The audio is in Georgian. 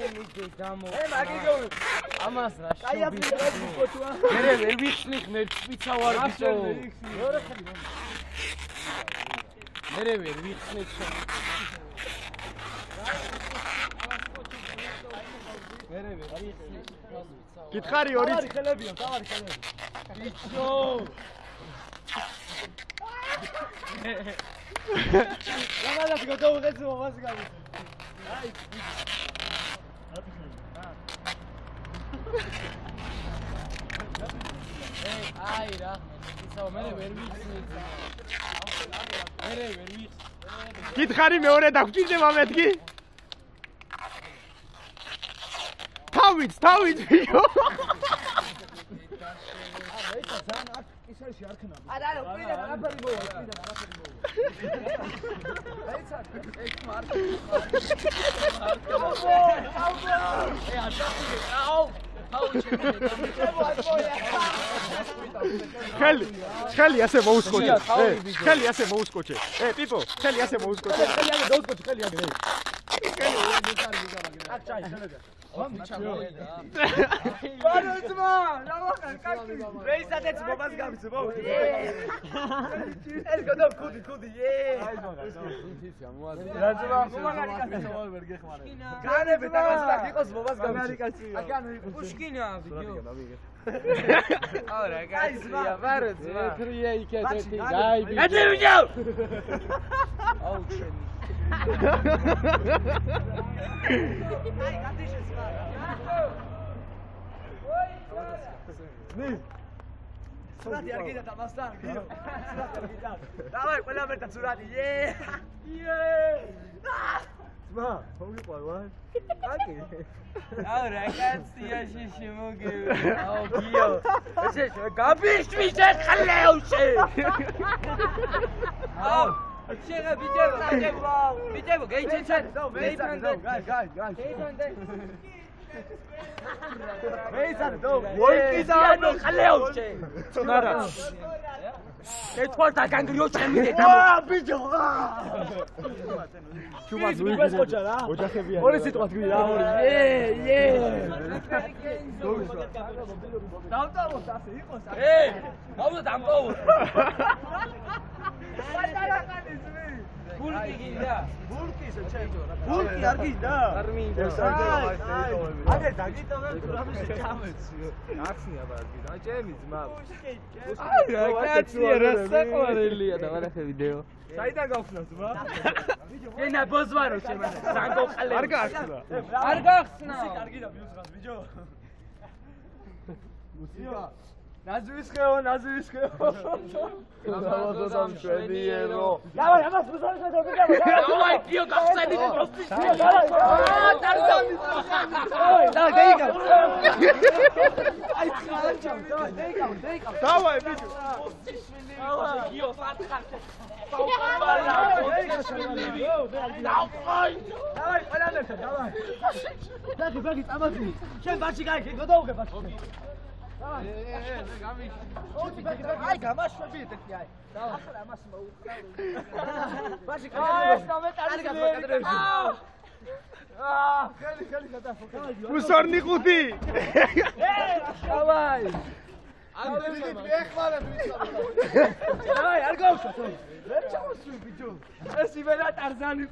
შემიგე გამო. მაგიგო. ამას რა აი აფრიკაში კოჩვა. მე ვერ ვიხსნი ღმერთ სპიცა ვარ ბიჭო. მე ვერ ვიხსნი შენ. მე ვერ ვიხსნი. გითხარი ორი ხელებია, თავარი ხელები. ბიჭო. ლამაზად გადავიღეთ მომას გამი. აი. აი რა, ისა მე ვერ ვიხსნი. მე ვერ ვიხსნი. გითხარი მეორე დაგჭირდება მეთქი თავით ბიჭო აი ზან აქ ისეში არ ქნა. არა, უკიდე არაფერი მოვა, უკიდე არაფერი მოვა. აი ცა ეს მარკი. ხელი ასე მოუსკოჩე. ხელი ასე მოუსკოჩე. პიპო, ხელი ასე მოუსკოჩე. ხელი ასე დაუსკოჩე, ხელი ასე. აქ ჩაი, შელებია. ბაროძმა, ნავახან კაკი. რეისადეც მომას გამიცო. ეს გოდო კუდი. აი მაგა. რაძმა, მომაგარი კაცი ვერ გეხმარე. განები დაგასლაკ იყოს მომას გამიცო. აკანო იყოს. პუშკინა ვიდეო. არა, კაცია, ბაროძმა. ეთრია იქეთ, გაი ბიჭო. ეთრი ბიჭო. აუ შენ. აი, გატიშეს მაგრამ. ნი. სურათი არ გიდა დამასთან, გიო. სურათი არ გიდა. დავაი, ყველა მერტად სურათი. ძმა, მოგიყვარ ვარ. აკი. აუ რა კაცია შიში მოგივი. აუ გიო. ესე გაბიშვის ეხლეუში. აუ შეგა ბიჭებო, გეიჩეჩენ. მეიფანდე. გაი. მეიცან დო. ვოიკიდანო ხლეუში. ცნარა. ეთვალთა განგრიო შემიდე. ბიჭო. ჩუმად ვიგეს ხოჭა რა. ოჯახებია. ორი სიტყვა თქვი რა, ორი. დავტოვოთ ასე იყოს. გავდო დამპოვო. პატარაყანის მე. ბურკი გინდა. ბურკის ჩაიჯო რა. ბურკი არ გინდა? არ მინდა. აგერ დაგიტოვებ რამის ჩამეციო. ახსნია ბარგი, და ჭემი ძმა. აი რა კაცია, რა საყვარელია და ვარახე ვიდეო. საიდან გავხსნა ძმა? ენა ბოზვარო შემადა. ზანგო ყალე. არ გაახსნა. არ გაახსნა. კარგი და ბიუსღას ბიჭო. მუსიკა. ნაზვის ხეო. დავადოდამ შვენიერო. დავაი, ამას მოსალხე დავიგავ. დავაი, პიო გახსენდი პროსტი. დარდამი. დავაი, დაიგავ. აი, ხალხო, დაიგავ. დავაი, ბიჭო. გიო სათხარში. დავაი, ყველა მერტა, დავაი. ბაგი, წამოდი. შენ ბაჩი გაიქე, გოდაუღე ბაჩი. დავაი. გამიშ. ბაგი, აი, გამაშვები ეთქი, აი. ახლა ამას მოუხსნა. ბაჩი, კადრები. ხელი გადაფო. უსორნი ხუთი. დავაი. ამდენი მეხმარებ ვიცოდი. დავაი, არ გავშვა. ვერ ჩამოსვი ბიჭო. ეს ივერა ტარზანი.